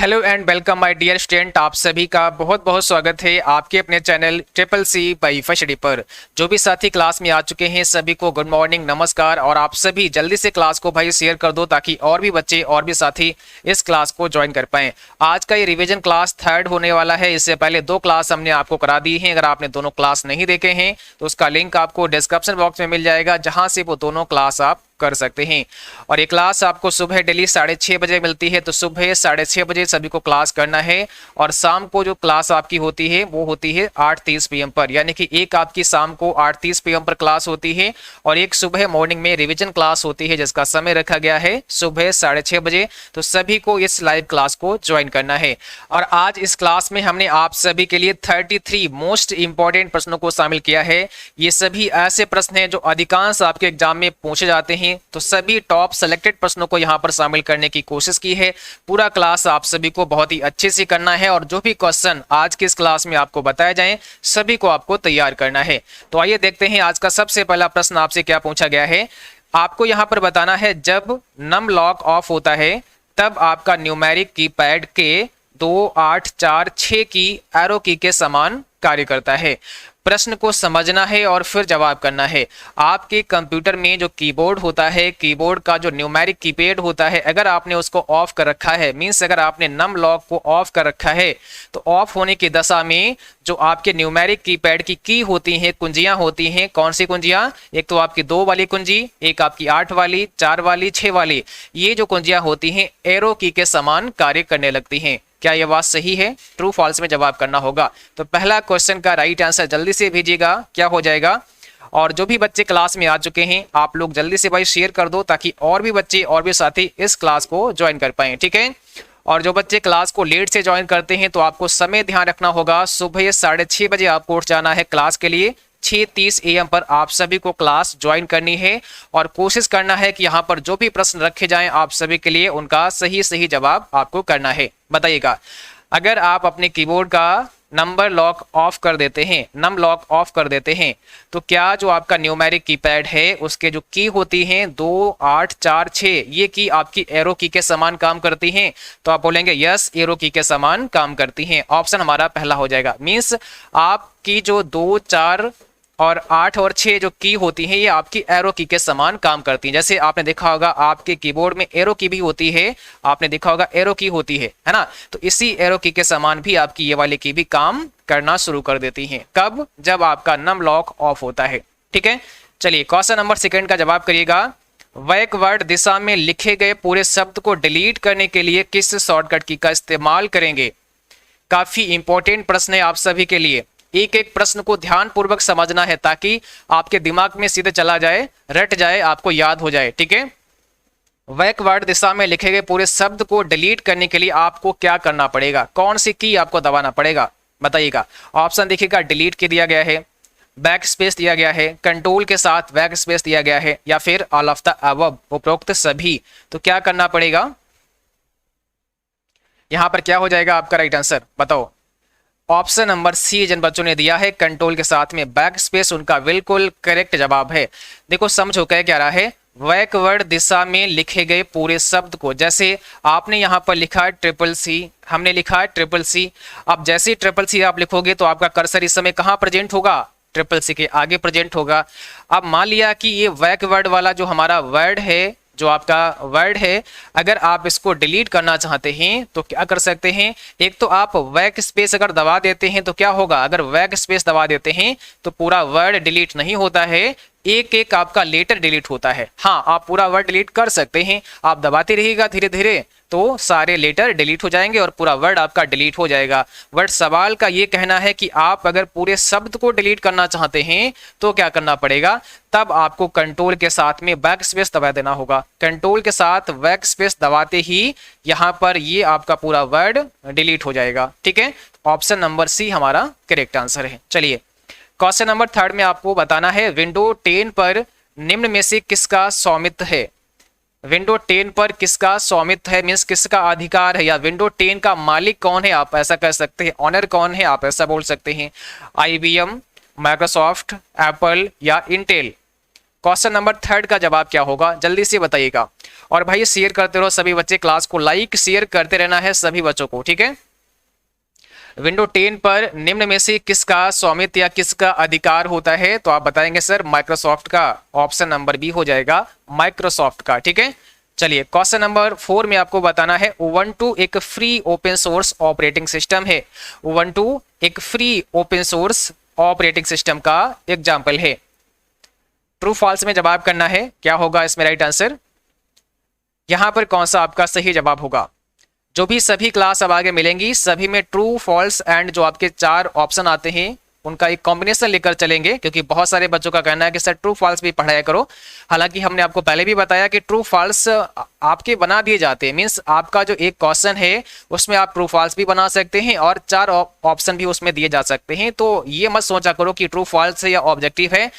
Hello and welcome my dear student. आप सभी का बहुत बहुत स्वागत है आपके अपने channel triple C by first पर। जो भी साथी क्लास में आ चुके हैं सभी को गुड मॉर्निंग, नमस्कार। और आप सभी जल्दी से क्लास को भाई शेयर कर दो ताकि और भी बच्चे और भी साथी इस क्लास को ज्वाइन कर पाएं। आज का ये रिवीजन क्लास थर्ड होने वाला है। इससे पहले दो क्लास हमने आपको करा दी है। अगर आपने दोनों क्लास नहीं देखे हैं तो उसका लिंक आपको डिस्क्रिप्शन बॉक्स में मिल जाएगा, जहां से वो दोनों क्लास आप कर सकते हैं। और ये क्लास आपको सुबह डेली 6:30 बजे मिलती है, तो सुबह 6:30 बजे सभी को क्लास करना है। और शाम को जो क्लास आपकी होती है वो होती है 8:30 PM पर, यानी कि एक आपकी शाम को 8:30 PM पर क्लास होती है और एक सुबह मॉर्निंग में रिवीजन क्लास होती है, जिसका समय रखा गया है सुबह 6:30 बजे। तो सभी को इस लाइव क्लास को ज्वाइन करना है। और आज इस क्लास में हमने आप सभी के लिए 33 मोस्ट इंपॉर्टेंट प्रश्नों को शामिल किया है। ये सभी ऐसे प्रश्न हैं जो अधिकांश आपके एग्जाम में पूछे जाते हैं, तो सभी टॉप सेलेक्टेड प्रश्नों को यहां पर शामिल करने की कोशिश की है। पूरा क्लास आप सभी को बहुत ही अच्छे से करना है और जो भी क्वेश्चन आज के इस क्लास में आपको बताए जाएं सभी को आपको तैयार करना है। तो आइए देखते हैं आज का सबसे पहला प्रश्न आपसे क्या पूछा गया है। आपको यहां पर बताना है जब नम लॉक ऑफ होता है तब आपका न्यूमेरिक कीपैड के 2, 8, 4, 6 की एरो की के समान कार्य करता है। प्रश्न को समझना है और फिर जवाब करना है। आपके कंप्यूटर में जो कीबोर्ड होता है, कीबोर्ड का जो न्यूमेरिक कीपैड होता है, अगर आपने उसको ऑफ कर रखा है, मींस अगर आपने नम लॉक को ऑफ कर रखा है, तो ऑफ होने की दशा में जो आपके न्यूमेरिक कीपैड की होती हैं, कुंजियां होती हैं। कौन सी कुंजियां? एक तो आपकी 2 वाली कुंजी, एक आपकी 8 वाली, 4 वाली, 6 वाली। ये जो कुंजियां होती हैं एरो की के समान कार्य करने लगती हैं। क्या यह बात सही है? ट्रू फॉल्स में जवाब करना होगा। तो पहला क्वेश्चन का राइट आंसर जल्दी से भेजिएगा, क्या हो जाएगा। और जो भी बच्चे क्लास में आ चुके हैं आप लोग जल्दी से भाई शेयर कर दो ताकि और भी बच्चे और भी साथी इस क्लास को ज्वाइन कर पाए, ठीक है। और जो बच्चे क्लास को लेट से ज्वाइन करते हैं तो आपको समय ध्यान रखना होगा। सुबह 6:30 बजे आपको उठ जाना है क्लास के लिए। 6:30 AM पर आप सभी को क्लास ज्वाइन करनी है और कोशिश करना है कि यहाँ पर जो भी प्रश्न रखे जाएं आप सभी के लिए उनका सही सही जवाब आपको करना है। बताइएगा, अगर आप अपने कीबोर्ड का नंबर लॉक ऑफ कर देते हैं, नम लॉक ऑफ कर देते हैं, तो क्या जो आपका न्यूमेरिक कीपैड है उसके जो की होती हैं 2, 8, 4, 6, ये की आपकी एरो की के समान काम करती हैं? तो आप बोलेंगे यस, एरो की के समान काम करती हैं। ऑप्शन हमारा पहला हो जाएगा। मीन्स आपकी जो 2, 4 और 8 और 6 जो की होती हैं ये आपकी एरो की के समान काम करती हैं। जैसे आपने देखा होगा आपके कीबोर्ड में एरो की भी होती है, आपने देखा होगा एरो की होती है ना। तो इसी एरो की के समान भी आपकी ये वाली की भी काम करना शुरू कर देती हैं। कब? जब आपका नम लॉक ऑफ होता है, ठीक है। चलिए क्वेश्चन नंबर 2 का जवाब करिएगा। बैकवर्ड दिशा में लिखे गए पूरे शब्द को डिलीट करने के लिए किस शॉर्टकट की का इस्तेमाल करेंगे? काफी इंपॉर्टेंट प्रश्न है आप सभी के लिए। एक एक प्रश्न को ध्यानपूर्वक समझना है ताकि आपके दिमाग में सीधे चला जाए, रट जाए, आपको याद हो जाए, ठीक है। बैकवर्ड दिशा में लिखे गए पूरे शब्द को डिलीट करने के लिए आपको क्या करना पड़ेगा? कौन सी की आपको दबाना पड़ेगा? बताइएगा। ऑप्शन देखिएगा, डिलीट की दिया गया है, बैक स्पेस दिया गया है, कंट्रोल के साथ बैक स्पेस दिया गया है, या फिर ऑल ऑफ द अबव, उपरोक्त सभी। तो क्या करना पड़ेगा? यहां पर क्या हो जाएगा आपका राइट आंसर? बताओ। ऑप्शन नंबर सी जिन बच्चों ने दिया है कंट्रोल के साथ में बैक स्पेस, उनका बिल्कुल करेक्ट जवाब है। देखो समझो क्या रहा है, बैकवर्ड दिशा में लिखे गए पूरे शब्द को, जैसे आपने यहां पर लिखा है ट्रिपल सी, हमने लिखा है ट्रिपल सी। अब जैसे ट्रिपल सी आप लिखोगे तो आपका कर्सर इस समय कहां प्रेजेंट होगा? ट्रिपल सी के आगे प्रेजेंट होगा। अब मान लिया कि ये बैकवर्ड वाला जो हमारा वर्ड है, जो आपका वर्ड है, अगर आप इसको डिलीट करना चाहते हैं तो क्या कर सकते हैं? एक तो आप बैक स्पेस अगर दबा देते हैं तो क्या होगा? अगर बैक स्पेस दबा देते हैं तो पूरा वर्ड डिलीट नहीं होता है, एक एक आपका लेटर डिलीट होता है। हाँ, आप पूरा वर्ड डिलीट कर सकते हैं, आप दबाते रहिएगा धीरे धीरे तो सारे लेटर डिलीट हो जाएंगे और पूरा वर्ड आपका डिलीट हो जाएगा। बट सवाल का ये कहना है कि आप अगर पूरे शब्द को डिलीट करना चाहते हैं तो क्या करना पड़ेगा? तब आपको कंट्रोल के साथ में बैक स्पेस दबा देना होगा। कंट्रोल के साथ बैक स्पेस दबाते ही यहाँ पर ये आपका पूरा वर्ड डिलीट हो जाएगा, ठीक है। ऑप्शन नंबर सी हमारा करेक्ट आंसर है। चलिए क्वेश्चन नंबर 3 में आपको बताना है विंडो 10 पर निम्न में से किसका स्वामित्व है? विंडो 10 पर किसका स्वामित्व है, मीन्स किसका अधिकार है, या विंडो 10 का मालिक कौन है, आप ऐसा कह सकते हैं। ऑनर कौन है, आप ऐसा बोल सकते हैं। IBM, माइक्रोसॉफ्ट, एप्पल या इंटेल। क्वेश्चन नंबर 3 का जवाब क्या होगा, जल्दी से बताइएगा। और भाई शेयर करते रहो सभी बच्चे, क्लास को लाइक शेयर करते रहना है सभी बच्चों को, ठीक है। विंडो 10 पर निम्न में से किसका स्वामित्व या किसका अधिकार होता है, तो आप बताएंगे सर माइक्रोसॉफ्ट का। ऑप्शन नंबर बी हो जाएगा माइक्रोसॉफ्ट का, ठीक है। चलिए क्वेश्चन नंबर 4 में आपको बताना है उबंटू एक free open source operating system है। उबंटू एक free open source operating system का एग्जाम्पल है। ट्रू फॉल्स में जवाब करना है, क्या होगा इसमें राइट आंसर। यहां पर कौन सा आपका सही जवाब होगा। जो भी सभी क्लास अब आगे मिलेंगी सभी में ट्रू फॉल्स एंड जो आपके 4 ऑप्शन आते हैं उनका एक कॉम्बिनेशन लेकर चलेंगे, क्योंकि बहुत सारे बच्चों का कहना है कि सर ट्रू फॉल्स भी पढ़ाया करो। हालांकि हमने आपको पहले भी बताया कि ट्रू फॉल्स आपके बना दिए जाते हैं, मींस आपका जो एक क्वेश्चन है उसमें आप ट्रू फॉल्स भी बना सकते हैं और 4 ऑप्शन भी उसमें दिए जा सकते हैं। तो ये मत सोचा करो कि ट्रू फॉल्स है या ऑब्जेक्टिव है,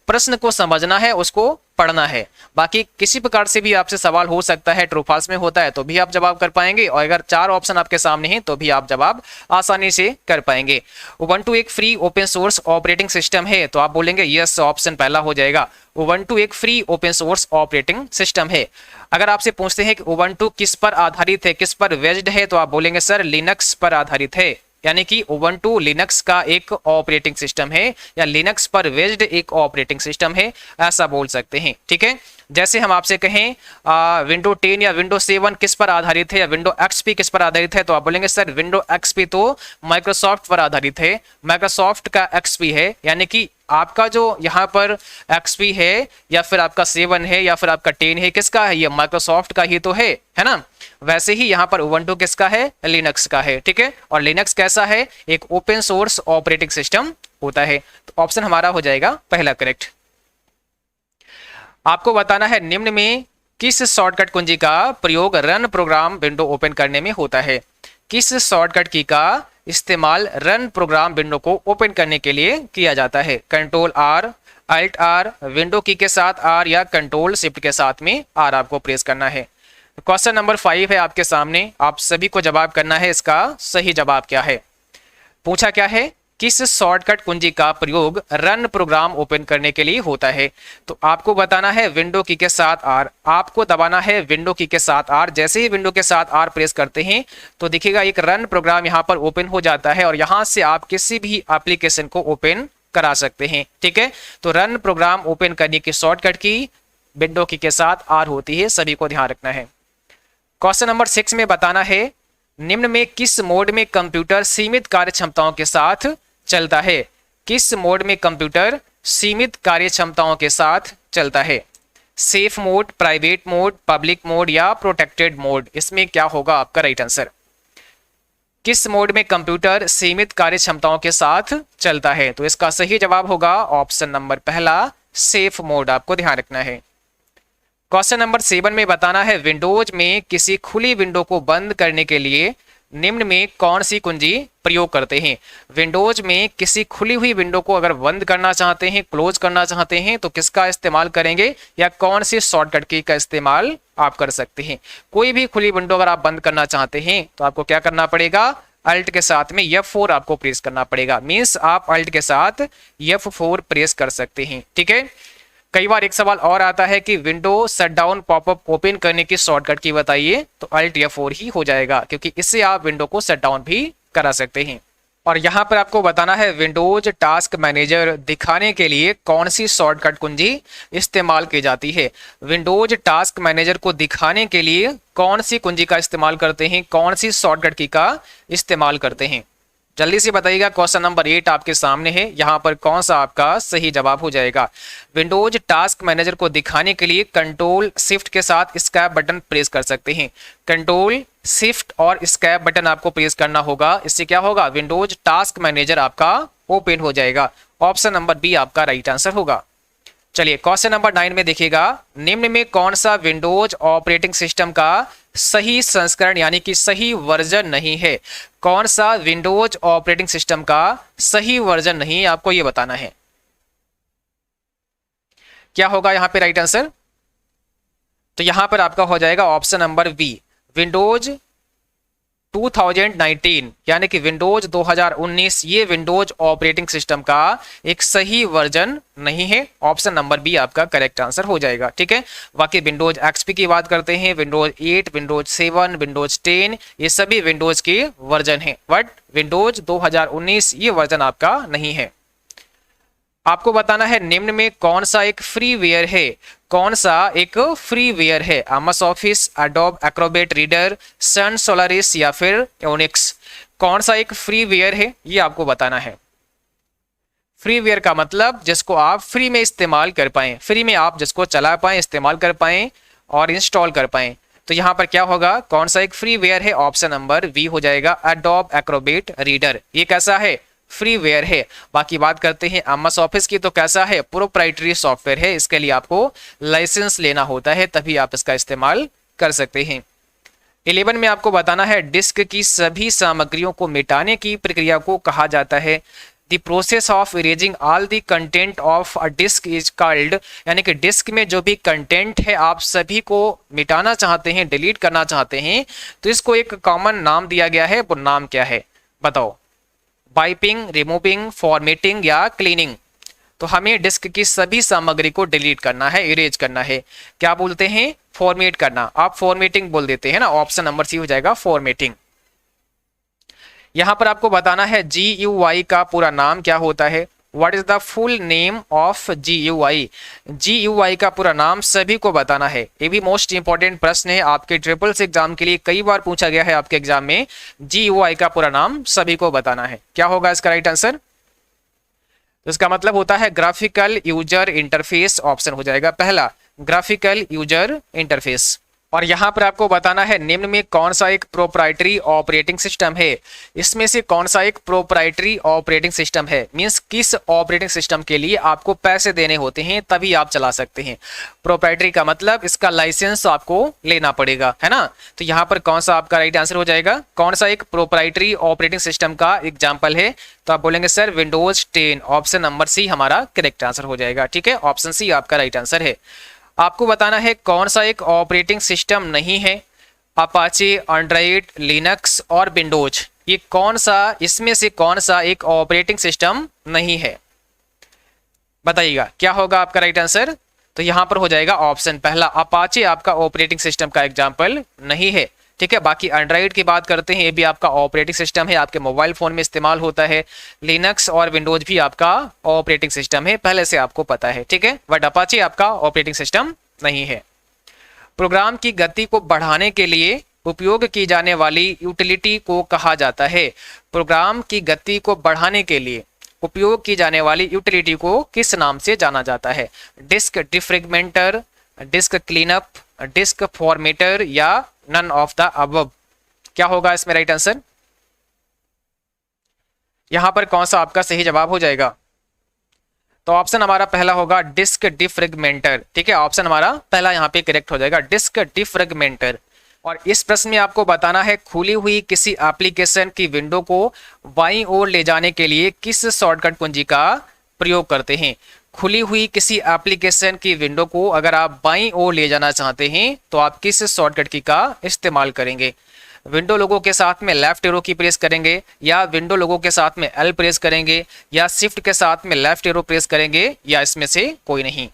प्रश्न को समझना है, उसको पढ़ना है। बाकी किसी प्रकार से भी आपसे सवाल हो सकता है, ट्रू फॉल्स में होता है तो भी आप जवाब कर पाएंगे, और अगर 4 ऑप्शन आपके सामने हैं तो भी आप जवाब आसानी से कर पाएंगे। उबंटू एक free open source operating system है, तो आप बोलेंगे यस, ऑप्शन पहला हो जाएगा। उबंटू एक free open source operating system है। अगर आपसे पूछते हैं कि उबंटू किस पर आधारित है, किस पर बेस्ड है, तो आप बोलेंगे सर लिनक्स पर आधारित है, यानी कि उबंटू लिनक्स का एक ऑपरेटिंग सिस्टम है या लिनक्स पर बेस्ड एक ऑपरेटिंग सिस्टम है, ऐसा बोल सकते हैं, ठीक है। जैसे हम आपसे कहें विंडो 10 या विंडो 7 किस पर आधारित है या विंडो एक्सपी किस पर आधारित है, तो आप बोलेंगे सर विंडो एक्सपी तो माइक्रोसॉफ्ट पर आधारित है, माइक्रोसॉफ्ट का एक्सपी है, यानी कि आपका जो यहाँ पर एक्सपी है या फिर आपका 7 है या फिर आपका 10 है, किसका है, ये माइक्रोसॉफ्ट का ही तो है ना। वैसे ही यहाँ पर उबंटू किसका है, लिनक्स का है, ठीक है। और लिनक्स कैसा है, एक ओपन सोर्स ऑपरेटिंग सिस्टम होता है। तो ऑप्शन हमारा हो जाएगा पहला करेक्ट। आपको बताना है निम्न में किस शॉर्टकट कुंजी का प्रयोग रन प्रोग्राम विंडो ओपन करने में होता है। किस शॉर्टकट की का इस्तेमाल रन प्रोग्राम विंडो को ओपन करने के लिए किया जाता है। Control R, alt R, window key के साथ आर या कंट्रोल शिफ्ट के साथ में आर आपको प्रेस करना है। क्वेश्चन नंबर 5 है आपके सामने, आप सभी को जवाब करना है इसका सही जवाब क्या है। पूछा क्या है, किस शॉर्टकट कुंजी का प्रयोग रन प्रोग्राम ओपन करने के लिए होता है। तो आपको बताना है विंडो की के साथ आर, आपको दबाना है विंडो की के साथ आर। जैसे ही विंडो के साथ आर प्रेस करते हैं तो दिखेगा एक रन प्रोग्राम यहाँ पर ओपन हो जाता है और यहाँ से आप किसी भी एप्लीकेशन को ओपन करा सकते हैं, ठीक है। तो रन प्रोग्राम ओपन करने की शॉर्टकट की विंडो की के साथ आर होती है, सभी को ध्यान रखना है। क्वेश्चन नंबर 6 में बताना है निम्न में किस मोड में कंप्यूटर सीमित कार्य क्षमताओं के साथ चलता है। किस मोड में कंप्यूटर सीमित कार्य क्षमताओं के साथ चलता है। Safe mode, private mode, public mode या प्रोटेक्टेड मोड, इसमें क्या होगा आपका राइट आंसर। किस मोड में कंप्यूटर सीमित कार्य क्षमताओं के साथ चलता है, तो इसका सही जवाब होगा ऑप्शन नंबर पहला, सेफ मोड, आपको ध्यान रखना है। क्वेश्चन नंबर 7 में बताना है विंडोज में किसी खुली विंडो को बंद करने के लिए निम्न में कौन सी कुंजी प्रयोग करते हैं। विंडोज में किसी खुली हुई विंडो को अगर बंद करना चाहते हैं, क्लोज करना चाहते हैं, तो किसका इस्तेमाल करेंगे या कौन सी शॉर्टकट की का इस्तेमाल आप कर सकते हैं। कोई भी खुली विंडो अगर आप बंद करना चाहते हैं तो आपको क्या करना पड़ेगा, अल्ट के साथ में F4 आपको प्रेस करना पड़ेगा। मींस आप अल्ट के साथ F4 प्रेस कर सकते हैं, ठीक है। कई बार एक सवाल और आता है कि विंडो शटडाउन पॉपअप ओपन करने की शॉर्टकट की बताइए, तो अल्ट F4 ही हो जाएगा, क्योंकि इससे आप विंडो को शटडाउन भी करा सकते हैं। और यहाँ पर आपको बताना है विंडोज टास्क मैनेजर दिखाने के लिए कौन सी शॉर्टकट कुंजी इस्तेमाल की जाती है। विंडोज टास्क मैनेजर को दिखाने के लिए कौन सी कुंजी का इस्तेमाल करते हैं, कौन सी शॉर्टकट की का इस्तेमाल करते हैं, जल्दी से बताइएगा। क्वेश्चन नंबर 8 आपके सामने है, यहाँ पर कौन सा आपका सही जवाब हो जाएगा। विंडोज टास्क मैनेजर को दिखाने के लिए कंट्रोल शिफ्ट के साथ स्कैप बटन प्रेस कर सकते हैं। कंट्रोल शिफ्ट और स्कैप बटन आपको प्रेस करना होगा, इससे क्या होगा, विंडोज टास्क मैनेजर आपका ओपन हो जाएगा। ऑप्शन नंबर बी आपका राइट आंसर होगा। चलिए क्वेश्चन नंबर 9 में देखिएगा निम्न में कौन सा विंडोज ऑपरेटिंग सिस्टम का सही संस्करण यानी कि सही वर्जन नहीं है। कौन सा विंडोज ऑपरेटिंग सिस्टम का सही वर्जन नहीं है, आपको यह बताना है। क्या होगा यहां पे राइट आंसर, तो यहां पर आपका हो जाएगा ऑप्शन नंबर बी, विंडोज 2019 यानी कि विंडोज 2019 ये विंडोज ऑपरेटिंग सिस्टम का एक सही वर्जन नहीं है। ऑप्शन नंबर बी आपका करेक्ट आंसर हो जाएगा। ठीक है, बाकी विंडोज एक्सपी की बात करते हैं, विंडोज 8, विंडोज 7, विंडोज 10 ये सभी विंडोज के वर्जन है, बट विंडोज 2019 ये वर्जन आपका नहीं है। आपको बताना है निम्न में कौन सा एक फ्रीवेयर है, कौन सा एक फ्रीवेयर है, MS Office, Adobe Acrobat Reader, Sun Solaris या फिर यूनिक्स। कौन सा एक फ्रीवेयर है ये आपको बताना है। फ्रीवेयर का मतलब जिसको आप फ्री में इस्तेमाल कर पाएं, फ्री में आप जिसको चला पाएं, इस्तेमाल कर पाएं और इंस्टॉल कर पाएं। तो यहाँ पर क्या होगा, कौन सा एक फ्रीवेयर है, ऑप्शन नंबर बी हो जाएगा, एडोब एक्रोबैट रीडर। ये कैसा है, फ्रीवेयर है। बाकी बात करते हैं एमएस ऑफिस की, तो कैसा है, प्रोप्राइटरी सॉफ्टवेयर है, इसके लिए आपको लाइसेंस लेना होता है तभी आप इसका इस्तेमाल कर सकते हैं। 11 में आपको बताना है डिस्क की सभी सामग्रियों को मिटाने की प्रक्रिया को कहा जाता है। The process of erasing all the content of a disk is called, यानी कि डिस्क में जो भी कंटेंट है आप सभी को मिटाना चाहते हैं, डिलीट करना चाहते हैं, तो इसको एक कॉमन नाम दिया गया है, वो नाम क्या है बताओ। वाइपिंग, रिमूविंग, फॉर्मेटिंग या क्लीनिंग। तो हमें डिस्क की सभी सामग्री को डिलीट करना है, इरेज करना है, क्या बोलते हैं, फॉर्मेट करना। आप फॉर्मेटिंग बोल देते हैं ना, ऑप्शन नंबर सी हो जाएगा फॉर्मेटिंग। यहां पर आपको बताना है GUI का पूरा नाम क्या होता है, what is the full name of GUI। GUI का पूरा नाम सभी को बताना है। ये भी मोस्ट इंपॉर्टेंट प्रश्न है आपके ट्रिपल्स एग्जाम के लिए, कई बार पूछा गया है आपके एग्जाम में। GUI का पूरा नाम सभी को बताना है। क्या होगा इसका राइट आंसर, तो इसका मतलब होता है ग्राफिकल यूजर इंटरफेस, ऑप्शन हो जाएगा पहला, ग्राफिकल यूजर इंटरफेस। और यहां पर आपको बताना है निम्न में कौन सा एक प्रोप्राइटरी ऑपरेटिंग सिस्टम है, इसमें से कौन सा एक प्रोप्राइटरी ऑपरेटिंग सिस्टम है, मींस किस ऑपरेटिंग सिस्टम के लिए आपको पैसे देने होते हैं तभी आप चला सकते हैं। प्रोप्राइटरी का मतलब इसका लाइसेंस आपको लेना पड़ेगा, है ना। तो यहां पर कौन सा आपका राइट आंसर हो जाएगा, कौन सा एक प्रोप्राइटरी ऑपरेटिंग सिस्टम का एग्जाम्पल है, तो आप बोलेंगे sir Windows 10, option number C हमारा करेक्ट आंसर हो जाएगा। ठीक है, ऑप्शन सी आपका राइट आंसर है। आपको बताना है कौन सा एक ऑपरेटिंग सिस्टम नहीं है, अपाचे, एंड्रॉइड, लिनक्स और विंडोज। ये कौन सा, इसमें से कौन सा एक ऑपरेटिंग सिस्टम नहीं है, बताइएगा क्या होगा आपका राइट आंसर। तो यहां पर हो जाएगा ऑप्शन पहला, अपाचे आपका ऑपरेटिंग सिस्टम का एग्जाम्पल नहीं है। ठीक है, बाकी एंड्रॉइड की बात करते हैं, ये भी आपका ऑपरेटिंग सिस्टम है, आपके मोबाइल फोन में इस्तेमाल होता है। लिनक्स और विंडोज भी आपका ऑपरेटिंग सिस्टम है, पहले से आपको पता है। ठीक है, बट अपाचे आपका ऑपरेटिंग सिस्टम नहीं है। प्रोग्राम की गति को बढ़ाने के लिए उपयोग की जाने वाली यूटिलिटी को कहा जाता है। प्रोग्राम की गति को बढ़ाने के लिए उपयोग की जाने वाली यूटिलिटी को किस नाम से जाना जाता है, disk defragmenter, disk cleanup, disk formatter या नन ऑफ द अबव। क्या होगा इसमें राइट आंसर, यहां पर कौन सा आपका सही जवाब हो जाएगा, तो ऑप्शन हमारा पहला होगा डिस्क डिफ्रेगमेंटर। ठीक है, ऑप्शन हमारा पहला यहां पे करेक्ट हो जाएगा, डिस्क डिफ्रेगमेंटर। और इस प्रश्न में आपको बताना है खुली हुई किसी एप्लीकेशन की विंडो को बाईं ओर ले जाने के लिए किस शॉर्टकट कुंजी का प्रयोग करते हैं। खुली हुई किसी एप्लीकेशन की विंडो को अगर आप बाईं ओर ले जाना चाहते हैं तो आप किस शॉर्टकट की का इस्तेमाल करेंगे। विंडो लोगो के साथ में लेफ्ट एरो की प्रेस करेंगे, या विंडो लोगो के साथ में एल प्रेस करेंगे, या शिफ्ट के साथ में लेफ्ट एरो प्रेस करेंगे, या इसमें से कोई नहीं।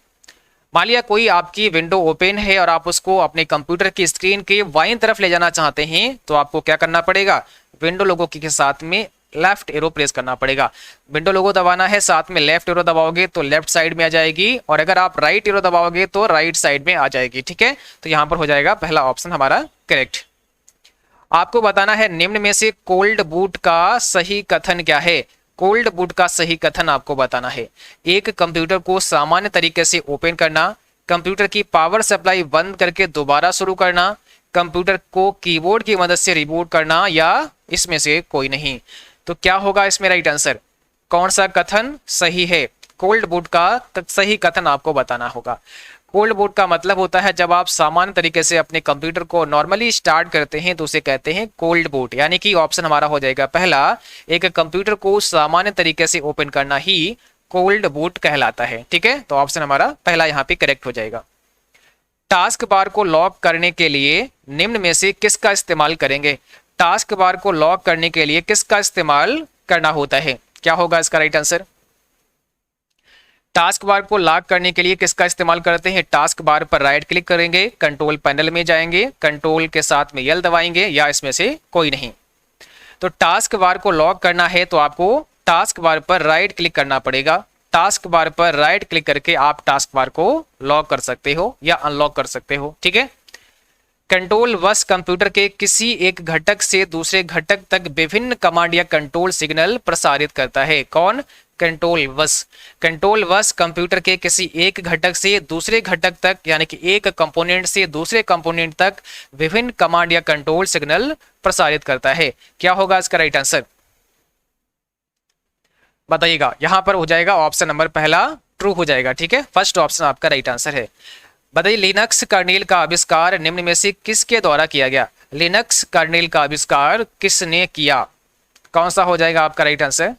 मान लिया कोई आपकी विंडो ओपन है और आप उसको अपने कंप्यूटर की स्क्रीन के बाईं तरफ ले जाना चाहते हैं, तो आपको क्या करना पड़ेगा, विंडो लोगो के साथ में लेफ्ट एरो प्रेस करना पड़ेगा। विंडो लोगो दबाना है, साथ में लेफ्ट एरो दबाओगे तो लेफ्ट साइड में आ जाएगी, और अगर आप राइट एरो दबाओगे तो राइट साइड में आ जाएगी। ठीक है, तो यहां पर हो जाएगा पहला ऑप्शन हमारा करेक्ट। आपको बताना है निम्न में से कोल्ड बूट का सही कथन क्या है। कोल्ड बूट का सही कथन आपको बताना है, एक कंप्यूटर को सामान्य तरीके से ओपन करना, कंप्यूटर की पावर सप्लाई बंद करके दोबारा शुरू करना, कंप्यूटर को कीबोर्ड की मदद से रिबूट करना, या इसमें से कोई नहीं। तो क्या होगा इसमें राइट आंसर, कौन सा कथन सही है। कोल्ड बूट का सही कथन आपको बताना होगा। कोल्ड बूट का मतलब होता है जब आप सामान्य तरीके से अपने कंप्यूटर को नॉर्मली स्टार्ट करते हैं तो उसे कहते हैं कोल्ड बूट, यानी कि ऑप्शन हमारा हो जाएगा पहला, एक कंप्यूटर को सामान्य तरीके से ओपन करना ही कोल्ड बूट कहलाता है। ठीक है, तो ऑप्शन हमारा पहला यहाँ पे करेक्ट हो जाएगा। टास्क बार को लॉक करने के लिए निम्न में से किसका इस्तेमाल करेंगे। टास्क बार को लॉक करने के लिए किसका इस्तेमाल करना होता है? क्या होगा इसका राइट आंसर? टास्क बार को लॉक करने के लिए किसका इस्तेमाल करते हैं? टास्क बार पर राइट क्लिक करेंगे, कंट्रोल पैनल में जाएंगे, कंट्रोल के साथ में यल दबाएंगे, या इसमें से कोई नहीं। तो टास्क बार को लॉक करना है तो आपको टास्क बार पर राइट क्लिक करना पड़ेगा। टास्क बार पर राइट क्लिक करके आप टास्क बार को लॉक कर सकते हो या अनलॉक कर सकते हो, ठीक है। कंट्रोल वश कंप्यूटर के किसी एक घटक से दूसरे घटक तक विभिन्न कमांड या कंट्रोल सिग्नल प्रसारित करता है। कौन? कंट्रोल वश। कंट्रोल वश कंप्यूटर के किसी एक घटक से दूसरे घटक तक, यानी कि एक कंपोनेंट से दूसरे कंपोनेंट तक विभिन्न कमांड या कंट्रोल सिग्नल प्रसारित करता है। क्या होगा इसका राइट आंसर? बताइएगा। यहां पर हो जाएगा ऑप्शन नंबर पहला ट्रू हो जाएगा, ठीक है। फर्स्ट ऑप्शन आपका राइट आंसर है। बताइए, लिनक्स कर्नेल का आविष्कार निम्न में से किसके द्वारा किया गया? लिनक्स कर्नेल का आविष्कार किसने किया? कौन सा हो जाएगा आपका राइट आंसर?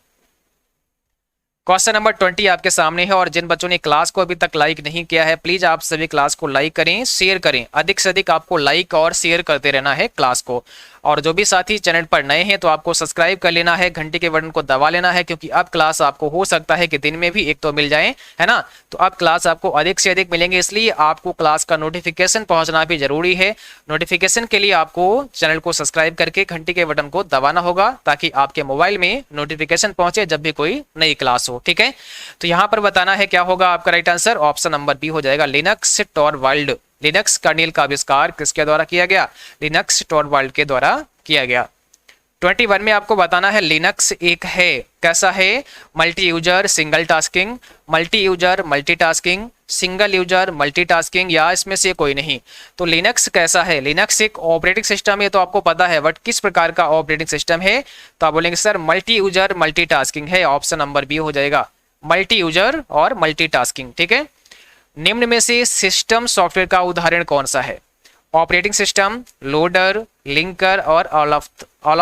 क्वेश्चन नंबर 20 आपके सामने है, और जिन बच्चों ने क्लास को अभी तक लाइक नहीं किया है, प्लीज आप सभी क्लास को लाइक करें, शेयर करें। अधिक से अधिक आपको लाइक और शेयर करते रहना है क्लास को। और जो भी साथी चैनल पर नए हैं तो आपको सब्सक्राइब कर लेना है, घंटी के बटन को दबा लेना है, क्योंकि अब क्लास आपको हो सकता है कि दिन में भी एक तो मिल जाए, है ना। तो अब क्लास आपको अधिक से अधिक मिलेंगे, इसलिए आपको क्लास का नोटिफिकेशन पहुंचना भी जरूरी है। नोटिफिकेशन के लिए आपको चैनल को सब्सक्राइब करके घंटी के बटन को दबाना होगा, ताकि आपके मोबाइल में नोटिफिकेशन पहुंचे जब भी कोई नई क्लास हो, ठीक है। तो यहां पर बताना है क्या होगा आपका right answer. Option number B हो जाएगा, लिनक्स टॉरवाल्ड। लिनक्स कर्नेल का आविष्कार किसके द्वारा किया गया? लिनक्स टॉरवाल्ड के द्वारा किया गया। 21 में आपको बताना है लिनक्स एक है, कैसा है? Multi user single tasking, multi user multitasking, single user multitasking, या इसमें से कोई नहीं। तो लिनक्स कैसा है? लिनक्स एक ऑपरेटिंग सिस्टम है, तो आपको पता है, बट किस प्रकार का ऑपरेटिंग सिस्टम है? तो आप बोलेंगे सर मल्टी यूजर मल्टीटास्किंग है। ऑप्शन नंबर बी हो जाएगा, मल्टी यूजर और मल्टीटास्किंग, ठीक है। निम्न में से सिस्टम सॉफ्टवेयर का उदाहरण कौन सा है? ऑपरेटिंग सिस्टम, लोडर, लिंकर, और ऑल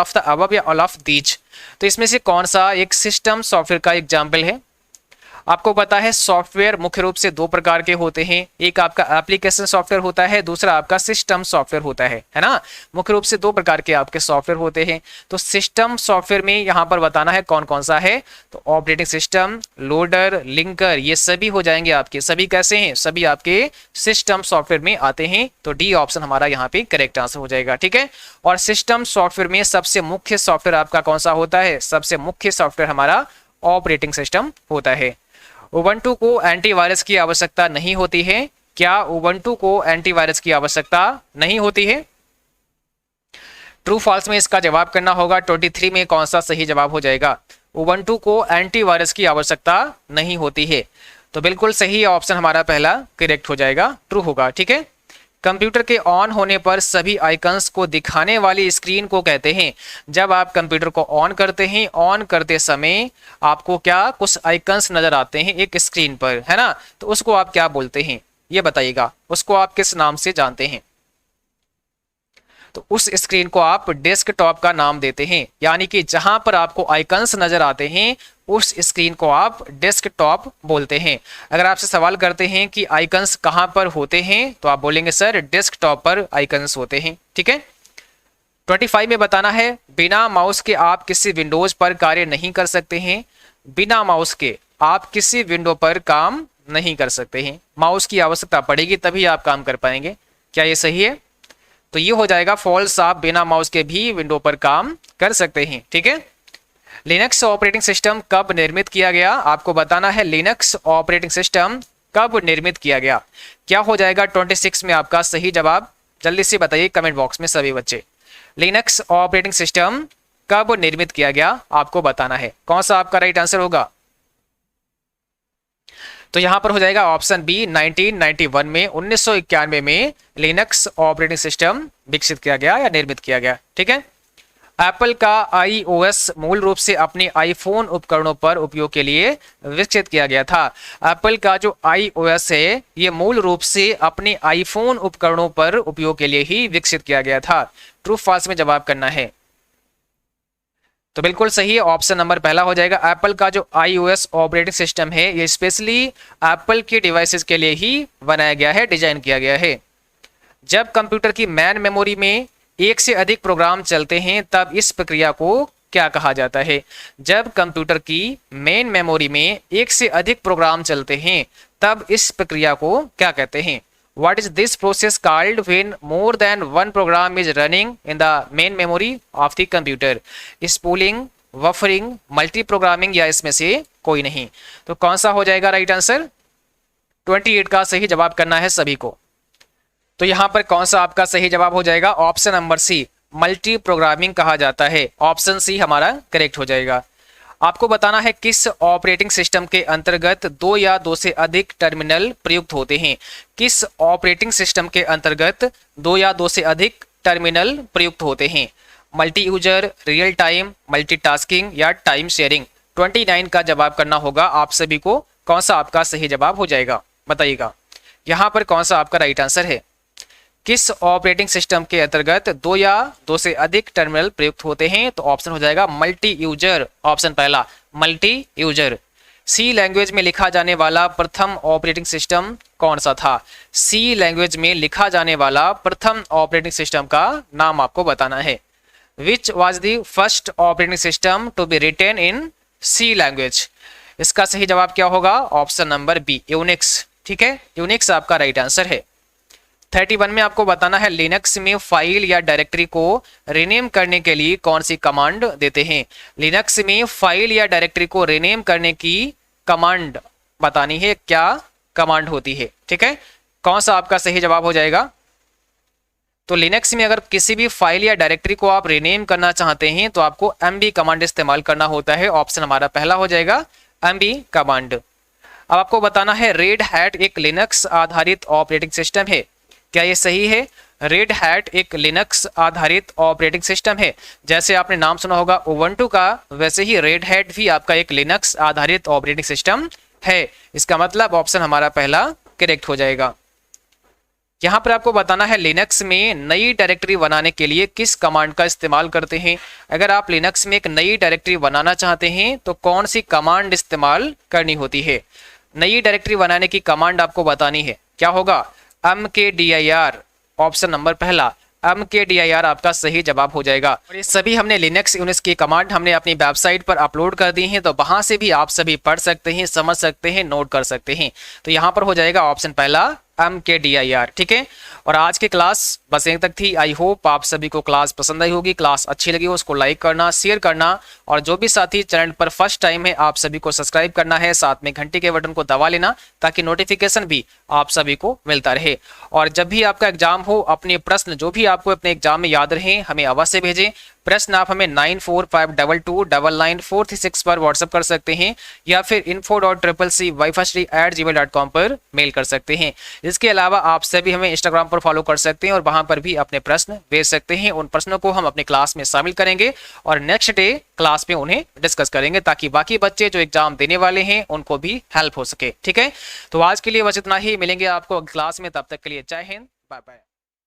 ऑफ द अबव या ऑल ऑफ दीज। तो इसमें से कौन सा एक सिस्टम सॉफ्टवेयर का एग्जाम्पल है? आपको पता है सॉफ्टवेयर मुख्य रूप से दो प्रकार के होते हैं, एक आपका एप्लीकेशन सॉफ्टवेयर होता है, दूसरा आपका सिस्टम सॉफ्टवेयर होता है ना। मुख्य रूप से दो प्रकार के आपके सॉफ्टवेयर होते हैं। तो सिस्टम सॉफ्टवेयर में यहाँ पर बताना है कौन कौन सा है। तो ऑपरेटिंग सिस्टम, लोडर, लिंकर, ये सभी हो जाएंगे आपके। सभी कैसे हैं? सभी आपके सिस्टम सॉफ्टवेयर में आते हैं। तो डी ऑप्शन हमारा यहाँ पे करेक्ट आंसर हो जाएगा, ठीक है। और सिस्टम सॉफ्टवेयर में सबसे मुख्य सॉफ्टवेयर आपका कौन सा होता है? सबसे मुख्य सॉफ्टवेयर हमारा ऑपरेटिंग सिस्टम होता है। उबंटू को एंटीवायरस की आवश्यकता नहीं होती है। क्या उबंटू को एंटीवायरस की आवश्यकता नहीं होती है? ट्रू फॉल्स में इसका जवाब करना होगा। 23 में कौन सा सही जवाब हो जाएगा? उबंटू को एंटीवायरस की आवश्यकता नहीं होती है। तो बिल्कुल सही ऑप्शन हमारा पहला करेक्ट हो जाएगा, ट्रू होगा, ठीक है। कंप्यूटर के ऑन होने पर सभी आइकन्स को दिखाने वाली स्क्रीन को कहते हैं। जब आप कंप्यूटर को ऑन करते हैं, ऑन करते समय आपको क्या कुछ आइकन्स नजर आते हैं एक स्क्रीन पर, है ना। तो उसको आप क्या बोलते हैं ये बताइएगा, उसको आप किस नाम से जानते हैं? तो उस स्क्रीन को आप डेस्कटॉप का नाम देते हैं, यानी कि जहां पर आपको आइकन्स नजर आते हैं उस स्क्रीन को आप डेस्कटॉप बोलते हैं। अगर आपसे सवाल करते हैं कि आइकन्स कहां पर होते हैं, तो आप बोलेंगे सर डेस्कटॉप पर आइकन्स होते हैं, ठीक है। 25 में बताना है बिना माउस के आप किसी विंडोज पर कार्य नहीं कर सकते हैं। बिना माउस के आप किसी विंडो पर काम नहीं कर सकते हैं। माउस की आवश्यकता पड़ेगी तभी आप काम कर पाएंगे। क्या ये सही है? तो ये हो जाएगा फॉल्स, आप बिना माउस के भी विंडो पर काम कर सकते हैं, ठीक है। लिनक्स ऑपरेटिंग सिस्टम कब निर्मित किया गया? आपको बताना है लिनक्स ऑपरेटिंग सिस्टम कब निर्मित किया गया। क्या हो जाएगा 26 में आपका सही जवाब? जल्दी से बताइए कमेंट बॉक्स में सभी बच्चे। लिनक्स ऑपरेटिंग सिस्टम कब निर्मित किया गया आपको बताना है। कौन सा आपका राइट आंसर होगा? तो यहां पर हो जाएगा ऑप्शन बी, 1991 में 1991 में लिनक्स ऑपरेटिंग सिस्टम विकसित किया गया या निर्मित किया गया, ठीक है। एप्पल का iOS मूल रूप से अपने आईफोन उपकरणों पर उपयोग के लिए विकसित किया गया था। एप्पल का जो iOS है ये मूल रूप से अपने आईफोन उपकरणों पर उपयोग के लिए ही विकसित किया गया था। ट्रू फॉल्स में जवाब करना है। तो बिल्कुल सही ऑप्शन नंबर पहला हो जाएगा। एप्पल का जो iOS ऑपरेटिंग सिस्टम है ये स्पेशली एप्पल के डिवाइसेस के लिए ही बनाया गया है, डिजाइन किया गया है। जब कंप्यूटर की मैन मेमोरी में एक से अधिक प्रोग्राम चलते हैं तब इस प्रक्रिया को क्या कहा जाता है? जब कंप्यूटर की मेन मेमोरी में एक से अधिक प्रोग्राम चलते हैं तब इस प्रक्रिया को क्या कहते हैं? What is this process called when more than one program is running in the main memory of the computer? Spooling, buffering, multi-programming या इसमें से कोई नहीं। तो कौन सा हो जाएगा राइट आंसर? 28 का सही जवाब करना है सभी को। तो यहां पर कौन सा आपका सही जवाब हो जाएगा? Option number C, multi programming कहा जाता है। ऑप्शन सी हमारा करेक्ट हो जाएगा। आपको बताना है किस ऑपरेटिंग सिस्टम के अंतर्गत दो या दो से अधिक टर्मिनल प्रयुक्त होते हैं? किस ऑपरेटिंग सिस्टम के अंतर्गत दो या दो से अधिक टर्मिनल प्रयुक्त होते हैं? Multi user, real time, multitasking या टाइम शेयरिंग? 29 का जवाब करना होगा आप सभी को। कौन सा आपका सही जवाब हो जाएगा बताइएगा। यहां पर कौन सा आपका राइट आंसर है? किस ऑपरेटिंग सिस्टम के अंतर्गत दो या दो से अधिक टर्मिनल प्रयुक्त होते हैं? तो ऑप्शन हो जाएगा मल्टी यूजर। ऑप्शन पहला मल्टी यूजर। सी लैंग्वेज में लिखा जाने वाला प्रथम ऑपरेटिंग सिस्टम कौन सा था? सी लैंग्वेज में लिखा जाने वाला प्रथम ऑपरेटिंग सिस्टम का नाम आपको बताना है। Which was the first operating system to be written in C language? इसका सही जवाब क्या होगा? Option number B, Unix. ठीक है, यूनिक्स आपका राइट आंसर है। 31 में आपको बताना है लिनक्स में फाइल या डायरेक्टरी को रीनेम करने के लिए कौन सी कमांड देते हैं? लिनक्स में फाइल या डायरेक्टरी को रीनेम करने की कमांड बतानी है, क्या कमांड होती है? ठीक है, कौन सा आपका सही जवाब हो जाएगा? तो लिनक्स में अगर किसी भी फाइल या डायरेक्टरी को आप रीनेम करना चाहते हैं तो आपको एमबी कमांड इस्तेमाल करना होता है। ऑप्शन हमारा पहला हो जाएगा एमबी कमांड। अब आपको बताना है रेड हैट एक लिनक्स आधारित ऑपरेटिंग सिस्टम है, क्या ये सही है? रेड हैट एक लिनक्स आधारित ऑपरेटिंग सिस्टम है। जैसे आपने नाम सुना होगा उबंटू का, वैसे ही रेड हैट भी आपका एक लिनक्स आधारित ऑपरेटिंग सिस्टम है। इसका मतलब ऑप्शन हमारा पहला करेक्ट हो जाएगा। यहां पर आपको बताना है लिनक्स में नई डायरेक्टरी बनाने के लिए किस कमांड का इस्तेमाल करते हैं? अगर आप लिनक्स में एक नई डायरेक्टरी बनाना चाहते हैं तो कौन सी कमांड इस्तेमाल करनी होती है? नई डायरेक्टरी बनाने की कमांड आपको बतानी है, क्या होगा? mkdir। ऑप्शन नंबर पहला mkdir आपका सही जवाब हो जाएगा। और ये सभी हमने लिनक्स यूनिक्स की कमांड हमने अपनी वेबसाइट पर अपलोड कर दी हैं, तो वहां से भी आप सभी पढ़ सकते हैं, समझ सकते हैं, नोट कर सकते हैं। तो यहाँ पर हो जाएगा ऑप्शन पहला mkdir। ठीक है, और आज की क्लास बस यहीं तक थी। आई होप आप सभी को क्लास पसंद आई होगी, क्लास अच्छी लगी हो उसको लाइक करना, शेयर करना, और जो भी साथी चैनल पर फर्स्ट टाइम है आप सभी को सब्सक्राइब करना है, साथ में घंटी के बटन को दबा लेना ताकि नोटिफिकेशन भी आप सभी को मिलता रहे। और जब भी आपका एग्जाम हो, अपने प्रश्न जो भी आपको अपने एग्जाम में याद रहे हमें अवश्य भेजें। प्रश्न आप हमें 9452299436 पर व्हाट्सएप कर सकते हैं या फिर info.cccwifi@gmail.com पर मेल कर सकते हैं। इसके अलावा आप सभी हमें इंस्टाग्राम पर फॉलो कर सकते हैं और वहां पर भी अपने प्रश्न भेज सकते हैं। उन प्रश्नों को हम अपने क्लास में शामिल करेंगे और नेक्स्ट डे क्लास में उन्हें डिस्कस करेंगे ताकि बाकी बच्चे जो एग्जाम देने वाले हैं उनको भी हेल्प हो सके। ठीक है, तो आज के लिए बस इतना ही, मिलेंगे आपको क्लास में, तब तक के लिए जय हिंद, बाय बाय।